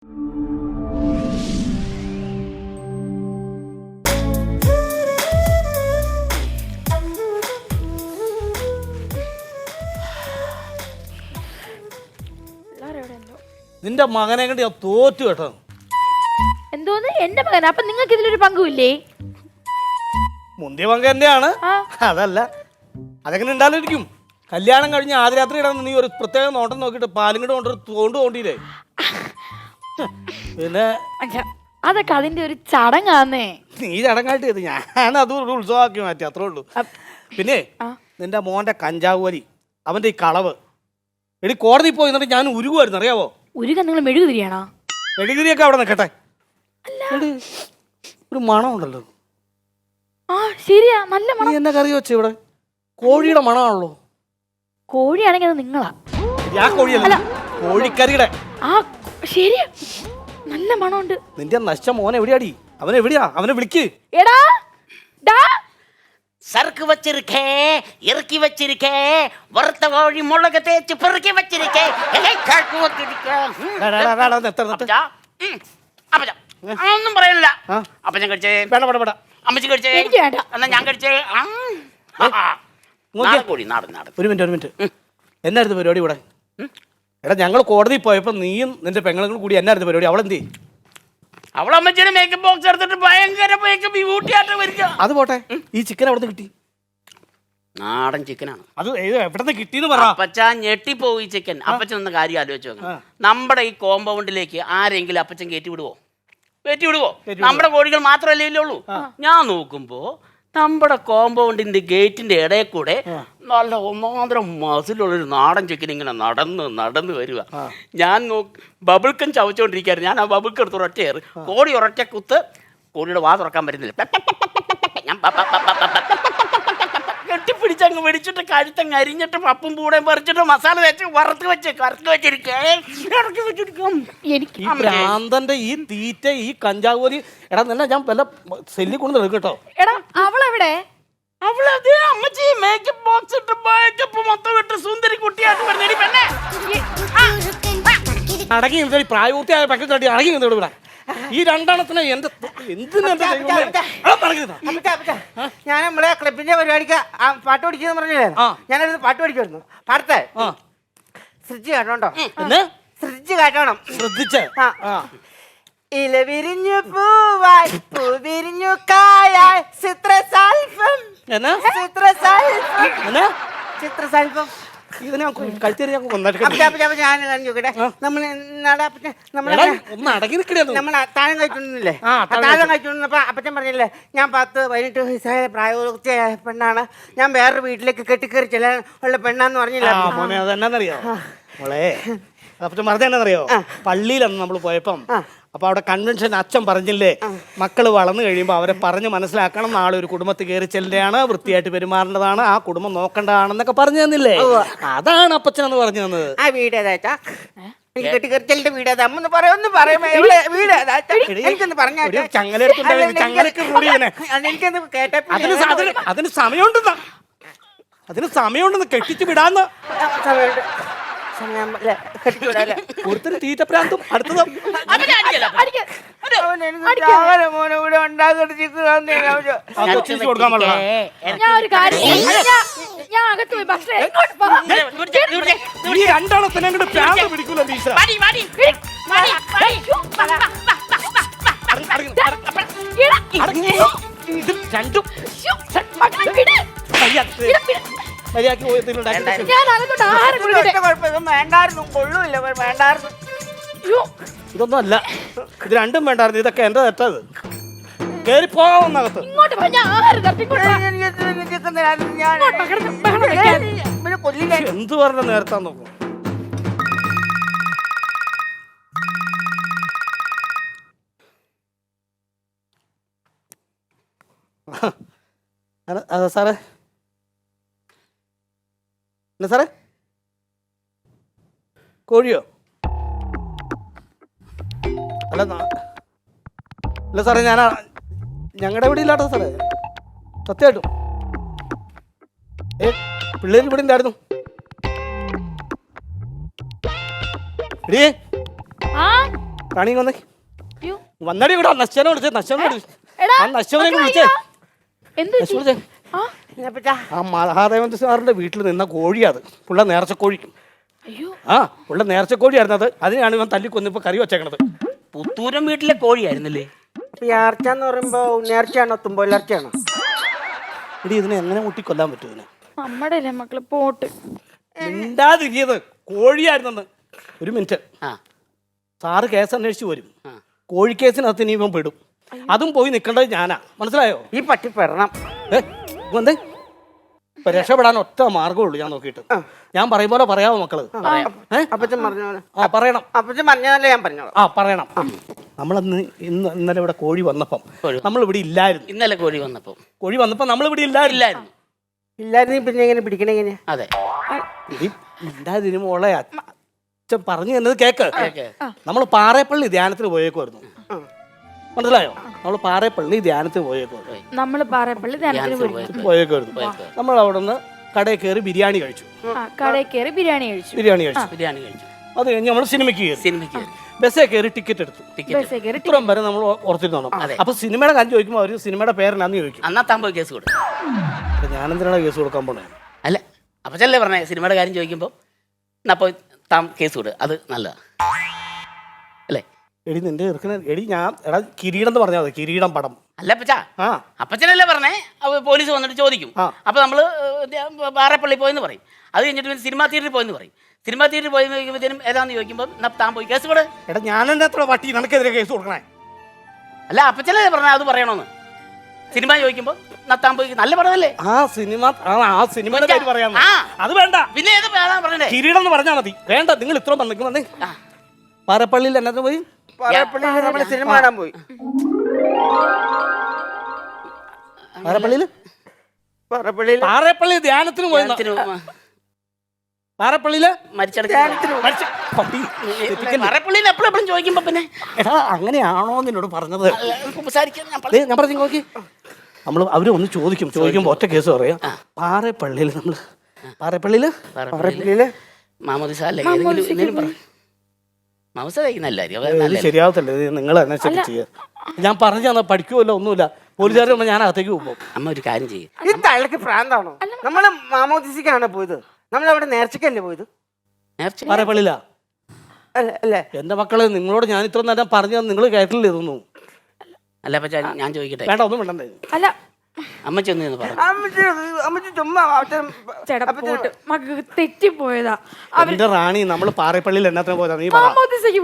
നിന്റെ മകനെ കണ്ട് ഞാൻ തോറ്റു കേട്ടോ. എന്തോന്ന് എന്റെ മകൻ? അപ്പൊ നിങ്ങൾക്ക് ഇതിലൊരു പങ്കുമില്ലേ? മുന്തിയ പങ്ക് തന്നെയാണ്. അതല്ല, അതെങ്ങനെ ഉണ്ടാലിരിക്കും. കല്യാണം കഴിഞ്ഞ് ആദ്യ രാത്രി ഇടാൻ നീ ഒരു പ്രത്യേക നോട്ടം നോക്കിയിട്ട് പാലും കൂടെ തോണ്ടിയില്ലേ? പിന്നെ അതൊക്കെ അതിന്റെ ഒരു ചടങ്ങാന്നേ. നീ ചടങ്ങായിട്ട് ചെയ്ത് ഞാൻ അത് ഒരു ഉത്സവമാക്കി മാറ്റി, അത്രേ ഉള്ളൂ. പിന്നെ നിന്റെ മോന്റെ കഞ്ചാവ് വലി, അവന്റെ ഈ കളവ്, എടി കോടതി പോയി എന്നിട്ട് ഞാൻ ഉരുകുമായിരുന്നു, അറിയാവോ? ഉരുക നിങ്ങൾ മെഴുകുതിരിയാണോ? മെഴുകുതിരിയൊക്കെ അവിടെ നിൽക്കട്ടെ. ഒരു മണം ഉണ്ടല്ലോ. ആ ശരിയാ, നല്ല മണം. എന്നെ കറി വെച്ച ഇവിടെ കോഴിയുടെ മണമാണല്ലോ. കോഴിയാണെങ്കിൽ അത് നിങ്ങളാ. കോഴിയല്ല, കോഴിക്കറിയുടെ. ആ ശരിയാ, നല്ല മണമുണ്ട്. നിന്റെ നശിച്ച മോനെ എവിടെയാടി? അവനെവിടെയാ? അവനെ വിളിക്ക്. എടാ ഡാ, சறுக்கு வச்சிருக்கே, இறக்கி வச்சிருக்கே, வறுத்த கோழி முளகு தேய்ச்சி பெருக்கி வச்சிருக்கே, ഒന്നും പറയണില്ല. അപ്പൊ ഞാൻ കഴിച്ചേ, അമ്മച്ചി കഴിച്ചേ, എന്നാ ഞാൻ കഴിച്ചേ. ഒരു മിനിറ്റ്, എന്നായിരുന്നു പരിപാടി ഇവിടെ? എടാ ഞങ്ങൾ കോടതി പോയപ്പോ നീയും നിന്റെ പെങ്ങളും കൂടി എന്നായിരുന്നു പരിപാടി? അവളെന്തേ? അവളമ്മച്ചിയുടെ മേക്കപ്പ് ബോക്സ് എടുത്തിട്ട് ഭയങ്കര മേക്കപ്പ് ബ്യൂട്ടിയായിട്ട് വരിക. അത് പോട്ടെ, ഈ ചിക്കൻ എവിടെ നിന്ന് കിട്ടി? നാടൻ ചിക്കനാണ്. അത് എവിടെ കിട്ടിയെന്ന് പറ. അപ്പച്ച ഞെട്ടിപ്പോയി ചിക്കൻ. അപ്പച്ചൻ ഒന്ന് കാര്യം ആലോചിച്ച് നോക്കണം. നമ്മുടെ ഈ കോമ്പൗണ്ടിലേക്ക് ആരെങ്കിലും അപ്പച്ചൻ കയറ്റി വിടുവോ? നമ്മുടെ കോഴികൾ മാത്രമല്ലേ ഉള്ളൂ. ഞാൻ നോക്കുമ്പോ നമ്മുടെ കോമ്പൗണ്ടിന്റെ ഗേറ്റിന്റെ ഇടയിൽ കൂടെ നല്ല ഒന്നാന്തരം മസിലുള്ളൊരു നാടൻ ചിക്കൻ ഇങ്ങനെ നടന്ന് വരിക. ഞാൻ ബബിൾക്കം ചവച്ചോണ്ടിരിക്കുകയായിരുന്നു. ഞാൻ ആ ബബിൾക്കം എടുത്ത് ഒരൊറ്റ ഏറ്, കോഴി ഒരൊറ്റ കുത്ത്, കോഴിയുടെ വാ തുറക്കാൻ പറ്റുന്നില്ല. ഞാൻ കെട്ടിപ്പിടിച്ചങ്ങ് വെടിച്ചിട്ട് കഴുത്തങ്ങ് അരിഞ്ഞിട്ട് പപ്പും പൂടയും പറിച്ചിട്ട് മസാല വെച്ച് വറുത്ത് വെച്ചിരിക്കും. ഈ ഭ്രാന്തന്റെ ഈ തീറ്റ, ഈ കഞ്ചാവ് പോലി, എടാ നിന്നെ ഞാൻ വല്ല സെല്ലി കൊണ്ട് കേട്ടോ. എടാ അവളെവിടെ? അവളത് അമ്മച്ചി മേക്കപ്പ് ബോക്സ് ഇട്ട് മേക്കപ്പ് മൊത്തം ഇട്ട് സുന്ദരി കുട്ടിയായിട്ട് വരുന്നേടി പെണ്ണെ. അടങ്ങി പ്രായപൂർത്തിയായ പക്കത്തി അടങ്ങി നിന്നോട് ഇവിടെ. ഈ രണ്ടെണ്ണത്തിന് എന്റെ ഞാൻ നമ്മളെ ക്ലബിന്റെ പരിപാടിക്ക് പാട്ട് പഠിക്കുന്നു പറഞ്ഞില്ലേ? ഞാനൊരു പാട്ട് പഠിക്കുമായിരുന്നു. പാടത്തെ ഫ്രിഡ്ജ് കേട്ടോണ്ടോ? ഫ്രിഡ്ജ് കേട്ടോണം. ശ്രദ്ധിച്ചേ. ഇല വിരിഞ്ഞു പൂവായി, പൂ വിരിഞ്ഞു കായായി, ചിത്രശാൽപം. ഇതിനെ കഴുത്തേറി ഞാൻ താഴം കഴിച്ചോണ്ടില്ലേ? താഴം കഴിച്ചോണ്ടിരുന്നപ്പോ അപ്പച്ചൻ പറഞ്ഞില്ലേ, ഞാൻ 10-18 വയസ്സായ പ്രായപൂർത്തിയായ പെണ്ണാണ്, ഞാൻ വേറൊരു വീട്ടിലേക്ക് കെട്ടിക്കയറി ചെല്ലാൻ ഉള്ള പെണ്ണാന്ന് പറഞ്ഞില്ല. മോനെ അതെന്നാന്നറിയോ മോളെ? അപ്പച്ചൻ പറഞ്ഞറിയോ? പള്ളിയിലാണ് നമ്മൾ പോയപ്പം. അപ്പൊ അവിടെ കൺവെൻഷൻ അച്ഛൻ പറഞ്ഞില്ലേ, മക്കള് വളർന്നു കഴിയുമ്പോൾ അവരെ പറഞ്ഞ് മനസ്സിലാക്കണം, നാളെ ഒരു കുടുംബത്തിൽ കയറി ചെല്ലേയാണ്, വൃത്തിയായിട്ട് പെരുമാറേണ്ടതാണ്, ആ കുടുംബം നോക്കേണ്ടതാണെന്നൊക്കെ പറഞ്ഞു തന്നില്ലേ? അതാണ് അപ്പച്ചൻ എന്ന് പറഞ്ഞു തന്നത്. ആ വീട് ഏതാച്ചാ? കെട്ടിക്കറിച്ചലിന്റെ വീട് ഏതാ? ഒന്ന് പറയുമ്പോ വീട് എനിക്കൊന്ന് പറഞ്ഞ എനിക്കൊന്ന് കേട്ട അതിന് സമയമുണ്ടെന്നാ, അതിന് സമയമുണ്ടെന്ന് കെട്ടിച്ച് വിടാന്ന്. ഒരുത്തന് തീറ്റപ്രാന്തും അടുത്തതും. ഈ രണ്ടെണ്ണത്തിന് അങ്ങോട്ട് പ്രാന്ത് പിടിക്കൂല. രണ്ടും ഇതൊന്നും അല്ല, ഇത് രണ്ടും വേണ്ടായിരുന്നു. ഇതൊക്കെ എന്റെ തെറ്റത്. കേറി പോകാവുന്നകത്ത് എന്ത് പറഞ്ഞ നേരത്താ നോക്കും. അതെ സാറേ, എന്നാ സാറേ? കോഴിയോ? അല്ല സാറേ, ഞങ്ങളുടെ ഇവിടെ ഇല്ലാട്ടോ സാറേ, സത്യമായിട്ടും. പിള്ളേർ ഇവിടെ ഉണ്ടായിരുന്നു. റാണി വന്നേ അയ്യോ. വന്നടി ഇവിടെ നശ്വനെ വിളിച്ചേ നശ്വനെ വിളിച്ചേ എടാ, ആ നശ്വനെ മക്കളെ, വിളിച്ചേ അയ്യോ. എന്ത് പറ്റി? വിളിച്ചേ ആ, അപ്പച്ചാ ആ മഹാദേവൻ സാറിന്റെ വീട്ടിൽ നിന്ന കോഴിയത് പുള്ള നേർച്ചക്കോഴി അയ്യോ. ആ പുള്ള നേർച്ചക്കോഴിയായിരുന്നു അത് അതിനാണ് ഇവൻ തല്ലിക്കൊന്നിപ്പോ കറി വെച്ചേക്കണത് പുത്തൂരം വീട്ടിലെ കോഴിയായിരുന്നല്ലേ? നേർച്ച എന്ന് പറയുമ്പോ നേർച്ചയാണോ തുമ്പോലർച്ചയാണോ? എടി ഇതിനെ എങ്ങനെ മുട്ടി കൊല്ലാൻ പറ്റും ഇതിനെ നമ്മടെ അല്ലേ മക്കള് പോട്ട്. മിണ്ടാതിരിയത് കോഴിയായിരുന്നെന്ന്. ഒരു മിനിറ്റ് ആ സാറ് കേസ് അന്വേഷിച്ച് വരും. ആ. കോഴിക്കേസിനകത്ത് ഇനി ഇവൻ പെടും. അതും പോയി നിൽക്കേണ്ടത് ഞാനാ, മനസ്സിലായോ? ഈ പട്ടി പെടണം. വന്നേ ഇപ്പൊ രക്ഷപ്പെടാൻ ഒറ്റ മാർഗമുള്ളൂ ഞാൻ നോക്കിയിട്ട്. ഞാൻ പറയും പോലെ പറയാമോ മക്കള്? അപ്പച്ചൻ പറഞ്ഞ പോലെ ആ പറയണം. അപ്പച്ചൻ പറഞ്ഞാലേ ഞാൻ പറഞ്ഞോളാം. ആ പറയണം. ഇന്നലെ ഇവിടെ കോഴി വന്നപ്പം നമ്മൾ ഇവിടെ ഇല്ലായിരുന്നു. ഇന്നലെ കോഴി വന്നപ്പോ നമ്മൾ ഇവിടെ ഇല്ലായിരുന്നു. ഇല്ലായിരുന്നു പിന്നെ എങ്ങനെ പിടിക്കണേ എങ്ങനെ? അതെ. ഇല്ലാതിന് മോളെ അച്ഛൻ പറഞ്ഞു തന്നത് കേക്ക്. നമ്മൾ പാറേപ്പള്ളി ധ്യാനത്തിന് പോയേക്കുമായിരുന്നു, മനസ്സിലായോ? നമ്മൾ പാറേപ്പള്ളി ധ്യാനത്തിന് പോയേക്കുമായിരുന്നു. നമ്മള് പാറേപ്പള്ളി ധ്യാനത്തിന് പോയേക്കുമായിരുന്നു. നമ്മൾ അവിടെ നിന്ന് കടയിൽ കയറി ബിരിയാണി കഴിച്ചു. കടയിൽ കയറി ബിരിയാണി കഴിച്ചു. അത് കഴിഞ്ഞ് നമ്മൾ സിനിമയ്ക്ക് കയറി. ബസ്സേ കയറി ടിക്കറ്റ് എടുത്തു. ബസ്സേ കയറി ഇത്രയും വരെ നമ്മൾ ഓർത്തിരുന്നോ? അപ്പൊ സിനിമയുടെ കാര്യം ചോദിക്കുമ്പോൾ അവര് സിനിമയുടെ പേരെന്നാന്ന് ചോദിക്കും. അന്നാ താൻ പോയി കേസ് കൊടുക്കും. ഞാനെന്തിനാണ് കേസ് കൊടുക്കാൻ പോണേ? അല്ല അപ്പച്ചല്ലേ പറഞ്ഞേ സിനിമയുടെ കാര്യം ചോദിക്കുമ്പോൾ എന്നാ പോയി താൻ കേസ് കൊടു, അത് നല്ലതാ അല്ലേ? എടി നിന്റെ എടി ഞാൻ എടാ കിരീടം എന്ന് പറഞ്ഞാൽ മതി. കിരീടം പടം അല്ല അപ്പച്ചാ, അപ്പച്ചനല്ലേ പറഞ്ഞേ പോലീസ് വന്നിട്ട് ചോദിക്കും. അപ്പൊ നമ്മള് പാറപ്പള്ളി പോയെന്ന് പറയും. അത് കഴിഞ്ഞിട്ട് പിന്നെ സിനിമാ തിയേറ്ററിൽ പോയെന്ന് പറയും. സിനിമാ തിയേറ്ററിൽ പോയി കഴിയുമ്പോഴത്തേനും ഏതാന്ന് ചോദിക്കുമ്പോൾ താൻ പോയി കേസ് കൊടു. എടാ ഞാനെന്താ എത്ര വട്ടി നിനക്കെതിരെ കേസ് കൊടുക്കണേ? അല്ല അപ്പച്ചനല്ലേ പറഞ്ഞേ അത് പറയണോന്ന്. സിനിമ ചോദിക്കുമ്പോൾ താൻ പോയി നല്ല പടമല്ലേ ആ സിനിമയുടെ പേര് പറയാൻ അത് വേണ്ട. പിന്നെ ഏത് പറഞ്ഞേ? കിരീടം എന്ന് പറഞ്ഞാൽ മതി. വേണ്ട, നിങ്ങൾ ഇത്രയും വന്നേ. പാറപ്പള്ളിയിൽ എന്നത്തെ പോയി നമ്മള് സിനിമ കാണാൻ പോയി. പാറപ്പള്ളി ധ്യാനത്തിന് പോയി. പാറപ്പള്ളിയില് എപ്പോഴും ചോദിക്കുമ്പോ പിന്നെ എടാ അങ്ങനെയാണോ നിന്നോട് പറഞ്ഞത്? ഞാൻ പറഞ്ഞു നോക്കി അവര് ഒന്ന് ചോദിക്കുമ്പോ ഒറ്റ കേസ് പറയാം. പാറപ്പള്ളിയില് ശരിയാവത്തില്ല. നിങ്ങൾ തന്നെ ചെയ്യുക. ഞാൻ പറഞ്ഞു തന്നാ പഠിക്കുമല്ലോ, ഒന്നുമില്ല. പോലീസുകാർ ഞാൻ അകത്തേക്ക് പോകുമ്പോ അമ്മ ഒരു കാര്യം ചെയ്യും. ഈ തള്ളക്ക് പ്രാന്താണോ? നമ്മള് മാമോദിസിക്കാണോ പോയത്? നമ്മളവിടെ നേർച്ചക്കല്ലേ പോയത്? പാറപ്പള്ളിയിലാ അല്ലേ? എന്റെ മക്കളെ നിങ്ങളോട് ഞാൻ ഇത്ര നേരം പറഞ്ഞു നിങ്ങൾ കേട്ടില്ല ഇതൊന്നും. അല്ല അപ്പൊ ഞാൻ ചോദിക്കട്ടെ? വേണ്ട, ഒന്നും വേണ്ടേ. അല്ല അമ്മച്ചി ഒന്ന് പറഞ്ഞു. മകൾക്ക് തെറ്റിപ്പോയതാ. എന്റെ റാണി നമ്മള് പാറപ്പള്ളിയിൽ എന്നത്തിന് പോയതാ? നീ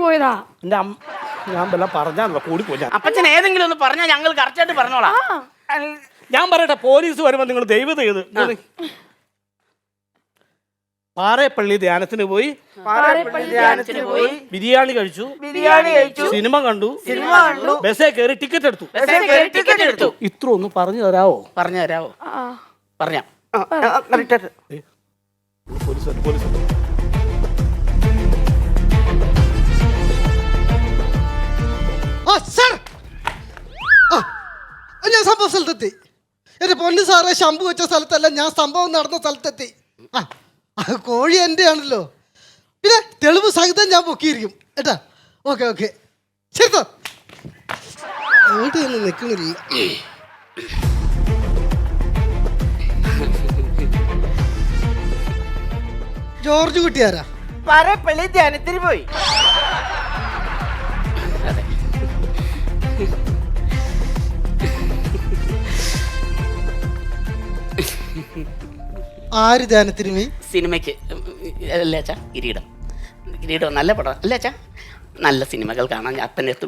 പോയതാ. എന്റെ ഞാൻ വല്ല പറഞ്ഞാണല്ലോ കൂടി പോയി. അപ്പച്ചൻ ഏതെങ്കിലും ഒന്ന് പറഞ്ഞാൽ ഞങ്ങൾ കറക്റ്റായിട്ട് പറഞ്ഞോളാം. ഞാൻ പറയട്ടെ, പോലീസ് വരുമ്പോ നിങ്ങൾ ദയവ് ചെയ്ത് പാറേപ്പള്ളി ധ്യാനത്തിന് പോയി, ബിരിയാണി കഴിച്ചു, സിനിമ കണ്ടു, ബസ്സേ കയറി ടിക്കറ്റ് എടുത്തു. ഇത്ര ഒന്ന് പറഞ്ഞു തരാവോ? പറഞ്ഞാ പോലീസ് ഞാൻ സംഭവ സ്ഥലത്തെത്തി. എന്റെ പൊന്നു സാറെ, ശംഭു വെച്ച സ്ഥലത്തല്ല, ഞാൻ സംഭവം നടന്ന സ്ഥലത്തെത്തി. കോഴി എൻ്റെ ആണല്ലോ, പിന്നെ തെളിവ് സഹിതം ഞാൻ പൊക്കിയിരിക്കും കേട്ടാ. ഓക്കെ ശരി സാർ. എവിടെയൊന്നും നിൽക്കുന്നില്ല. ജോർജ് കുട്ടിയാരാ? പാറപ്പള്ളി ധ്യാനത്തിന് പോയി. ആര് ധ്യാനത്തിന് പോയി? സിനിമയ്ക്ക്. അല്ലേ അച്ഛാ? കിരീടം നല്ല പടം അല്ലേ അച്ഛാ? നല്ല സിനിമകൾ കാണാൻ അപ്പൻ്റെ അടുത്ത്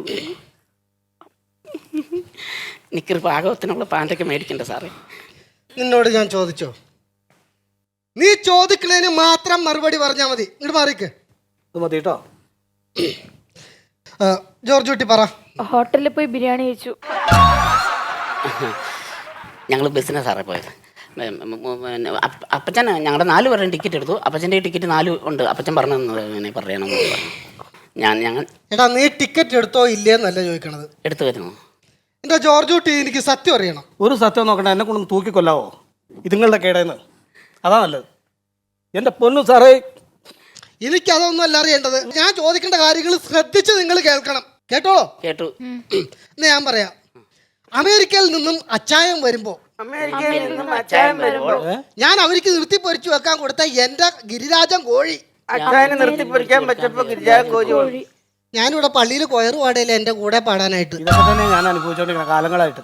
നിക്കറി പാകത്തിനുള്ള പാൻ്റൊക്കെ മേടിക്കണ്ട സാറേ. നിന്നോട് ഞാൻ ചോദിച്ചോ? നീ ചോദിക്കുന്നതിന് മാത്രം മറുപടി പറഞ്ഞാൽ മതി. ഇങ്ങോട്ട് മാറിക്ക്. മതി കേട്ടോ. ജോർജ് കുട്ടി പറ. ഹോട്ടലിൽ പോയി ബിരിയാണി കഴിച്ചു. ഞങ്ങൾ ബസ്സിനാണ് സാറേ പോയത്. അപ്പച്ചൻ ഞങ്ങളുടെ 4 പേരുടെ ടിക്കറ്റ് എടുത്തു. അപ്പച്ചൻ്റെ ടിക്കറ്റ് 4 ഉണ്ട്. അപ്പച്ചൻ പറഞ്ഞു പറയണം. ഞങ്ങൾ എടാ, നീ ടിക്കറ്റ് എടുത്തോ ഇല്ലേന്നല്ല ചോദിക്കണത്, എടുത്തു വരുന്നു. എന്റെ ജോർജ് കുട്ടി, എനിക്ക് സത്യം അറിയണം. ഒരു സത്യം നോക്കണ്ട, എന്നെ കൊണ്ടൊന്ന് തൂക്കിക്കൊല്ലാവോ ഇതുങ്ങളുടെ കേടേന്ന്? അതാ നല്ലത്. എന്റെ പൊന്നു സാറേ, എനിക്കതൊന്നും അല്ല അറിയേണ്ടത്. ഞാൻ ചോദിക്കേണ്ട കാര്യങ്ങൾ ശ്രദ്ധിച്ച് നിങ്ങൾ കേൾക്കണം. കേട്ടോളോ? കേട്ടു. എന്ന് ഞാൻ പറയാം. അമേരിക്കയിൽ നിന്നും അച്ചായം വരുമ്പോ അമേരിക്കയിൽ നിന്നും അച്ചായൻ വരുമ്പോൾ ഞാൻ അവർക്ക് നിർത്തി പൊരിച്ചു വെക്കാൻ കൊടുത്ത എന്റെ ഗിരിരാജൻ കോഴി അച്ചായനെ നിർത്തി പൊരിക്കാൻ പറ്റപ്പോ ഗിരിജാൻ കോഴി ഞാനിവിടെ പള്ളിയിൽ കൊയറ് പാടിയില്ല എന്റെ കൂടെ പാടാനായിട്ട്. ഇതൊക്കെ തന്നെ ഞാൻ അനുഭവിച്ചോണ്ടിരിക്കുന്ന കാലങ്ങളായിട്ട്.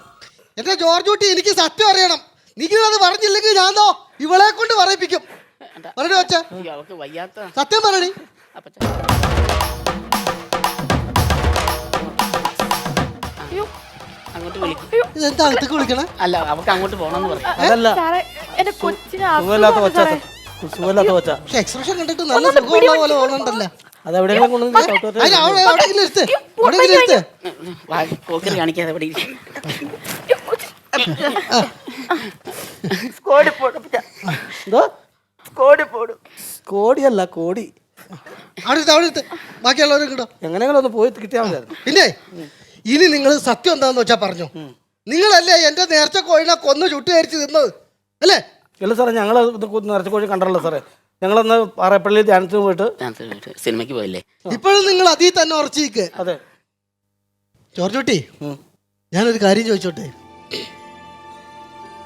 എന്റെ ജോർജ് കുട്ടി, എനിക്ക് സത്യം അറിയണം. നിങ്ങളത് പറഞ്ഞില്ലെങ്കിൽ ഞാനോ ഇവളെ കൊണ്ട് പറയിപ്പിക്കും. പറഞ്ഞു വെച്ച അയ്യോ, അവൾക്ക് വയ്യാത്ത സത്യം പറയണി. അപ്പച്ച. അങ്ങോട്ട് വിളിക്കും. ഇതെന്താ അകത്തേക്ക് വിളിക്കണേ? അല്ല, അവൾക്ക് അങ്ങോട്ട് പോകണമെന്ന് പറഞ്ഞു. അതല്ല, സാറേ എന്റെ കൊച്ചിന് സുഖമില്ലാത്ത അസുഖമാണ് കൊച്ച, സാറേ. സുഖമില്ലാത്ത കൊച്ച. പക്ഷെ എക്സ്പ്രഷൻ കണ്ടിട്ട് നല്ല സുഖമുള്ള പോലെ ഓണണ്ടല്ലോ. അത് എവിടെയെങ്കിലും കൊണ്ടുവന്ന് ചവിട്ടോട്ടെ. എവിടെയെങ്കിലും എടുത്ത്, എവിടെയെങ്കിലും എടുത്ത്. പോക്കറി കാണിക്കാതെ ഇവിടെ ഇരിക്കും. കോടി പോടും എന്തോ? കോടി പോടും. കോടിയല്ല, കോടി. അവിടെ എടുത്ത് ബാക്കിയുള്ളവരും കിട്ടോ. എങ്ങനെയെങ്കിലും ഒന്ന് പോയി കിട്ടിയാൽ മതിയായിരുന്നു. പിന്നെ ഇനി നിങ്ങൾ സത്യം എന്താന്ന് വെച്ചാ പറഞ്ഞു. നിങ്ങളല്ലേ എന്റെ നേർച്ച കോഴിനെ കൊന്നു ചുട്ടുകരിച്ച് തിന്നത് അല്ലേ? ഇല്ല സാറേ, ഞങ്ങൾ നിറച്ച കോഴി കണ്ടല്ലോ സാറേ. ഞങ്ങളന്ന് പാറപ്പള്ളി ധ്യാനത്തിന് പോയിട്ട് സിനിമയ്ക്ക് പോയല്ലേ? ഇപ്പോഴും നിങ്ങൾ അതിൽ തന്നെ ഉറച്ചിരിക്കുക. അതെ. ജോർജ് കുട്ടി, ഞാനൊരു കാര്യം ചോദിച്ചോട്ടെ.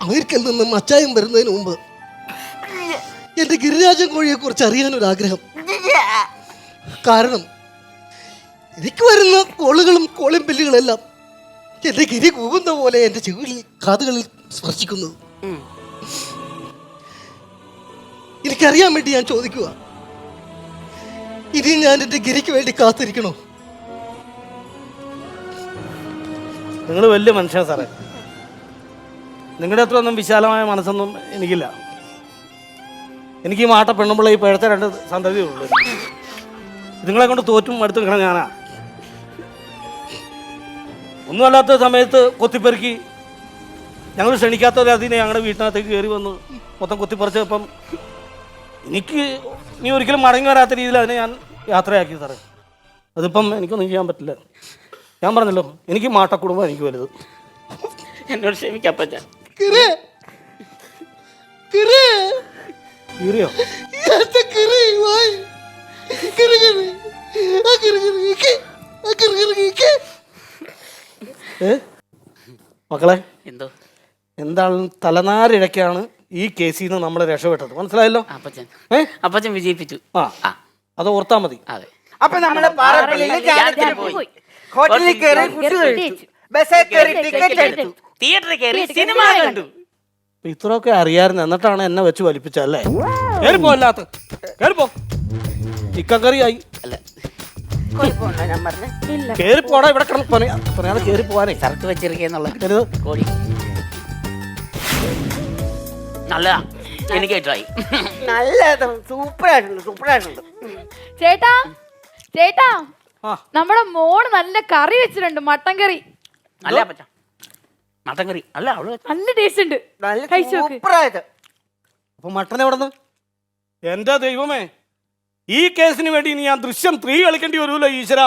അമേരിക്കയിൽ നിന്നും അച്ചായം വരുന്നതിന് മുമ്പ് എന്റെ ഗിരിരാജൻ കോഴിയെ കുറിച്ച് അറിയാനൊരാഗ്രഹം. കാരണം എനിക്ക് വരുന്ന കോളുകളും കോളിംഗ് ബില്ലുകളെല്ലാം എന്റെ ഗിരി കൂകുന്ന പോലെ എന്റെ ചെവികളിൽ കാതുകളിൽ സ്പർശിക്കുന്നത്. എനിക്കറിയാൻ വേണ്ടി ഞാൻ ചോദിക്കുക, ഇനി ഞാൻ എന്റെ ഗിരിക്ക് വേണ്ടി കാത്തിരിക്കണോ? നിങ്ങൾ വലിയ മനുഷ്യൻ സാറേ. നിങ്ങളുടെ അത്ര ഒന്നും വിശാലമായ മനസ്സൊന്നും എനിക്കില്ല. എനിക്ക് ഈ മാട്ട പെണ്ണുമ്പോൾ ഈ പിഴച്ച 2 സന്തതിയുള്ളൂ. നിങ്ങളെ കൊണ്ട് തോറ്റും അടുത്ത് നിൽക്കണം ഞാനാ. ഒന്നുമല്ലാത്ത സമയത്ത് കൊത്തിപ്പെറുക്കി ഞങ്ങൾ ക്ഷണിക്കാത്തവരെ അതിനെ ഞങ്ങളുടെ വീട്ടിനകത്തേക്ക് കയറി വന്ന് മൊത്തം കൊത്തിപ്പറിച്ചപ്പം എനിക്ക് ഇനി ഒരിക്കലും മടങ്ങി വരാത്ത രീതിയിൽ അതിനെ ഞാൻ യാത്രയാക്കി സാറേ. അതിപ്പം എനിക്കൊന്നും ചെയ്യാൻ പറ്റില്ല. ഞാൻ പറഞ്ഞല്ലോ, എനിക്ക് മാട്ടക്കുടുംബം എനിക്ക് വലുത്. എന്നോട് ക്ഷമിക്കപ്പച്ച. കീറിയോ? മക്കളെ, എന്തോ എന്താണ് തലനാരിഴക്കാണ് ഈ കേസിൽ നിന്ന് നമ്മൾ രക്ഷപ്പെട്ടത്. മനസ്സിലായല്ലോ? അപ്പച്ചൻ വിജയിപ്പിച്ചു. ആ, അത് ഓർത്താ മതി. അതെ. അപ്പൊ നമ്മള് പാറപ്പള്ളിയിൽ ധ്യാനത്തിന് പോയി, ഹോട്ടലിൽ കയറി ഫുഡ് കഴിച്ചു, ബസ്സിൽ കയറി ടിക്കറ്റ് എടുത്തു, തിയേറ്ററിൽ കയറി സിനിമ കണ്ടു. ഇത്രയൊക്കെ അറിയാമായിരുന്നു, എന്നിട്ടാണ് എന്നെ വെച്ച് വലിപ്പിച്ചല്ലേ? കേറിപ്പോ, അല്ലാത്ത കേറിപ്പോ. ചിക്കൻ കറിയായി. അല്ല, ഞാൻ പറഞ്ഞു കേറിപ്പോടാ. ഇവിടെ പറയാതെ കേറി പോവാനേ. സർക്ക് വെച്ചിരിക്കുന്നുള്ള കരുത്. കോഴി നല്ലതാ. എനിക്ക് ഇഷ്ടമായി. നല്ല സൂപ്പറായിട്ടുണ്ട്, സൂപ്പറായിട്ടുണ്ട്. ചേട്ടാ ചേട്ടാ, ആ. നമ്മുടെ മോള് നല്ല കറി വെച്ചിട്ടുണ്ട്, മട്ടൻ കറി. നല്ല അപ്പച്ച മട്ടൻ കറി. അല്ല, അവള് നല്ല ടേസ്റ്റ് ഉണ്ട്. നല്ല കഴിച്ചു നോക്ക്. സൂപ്പറായത്. അപ്പൊ മട്ടൻ എവിടെ നിന്ന്? എന്റെ ദൈവമേ, ഈ കേസിന് വേണ്ടി ഇനി ഞാൻ ദൃശ്യം 3 കളിക്കേണ്ടി വരുമല്ലോ ഈശ്വരാ.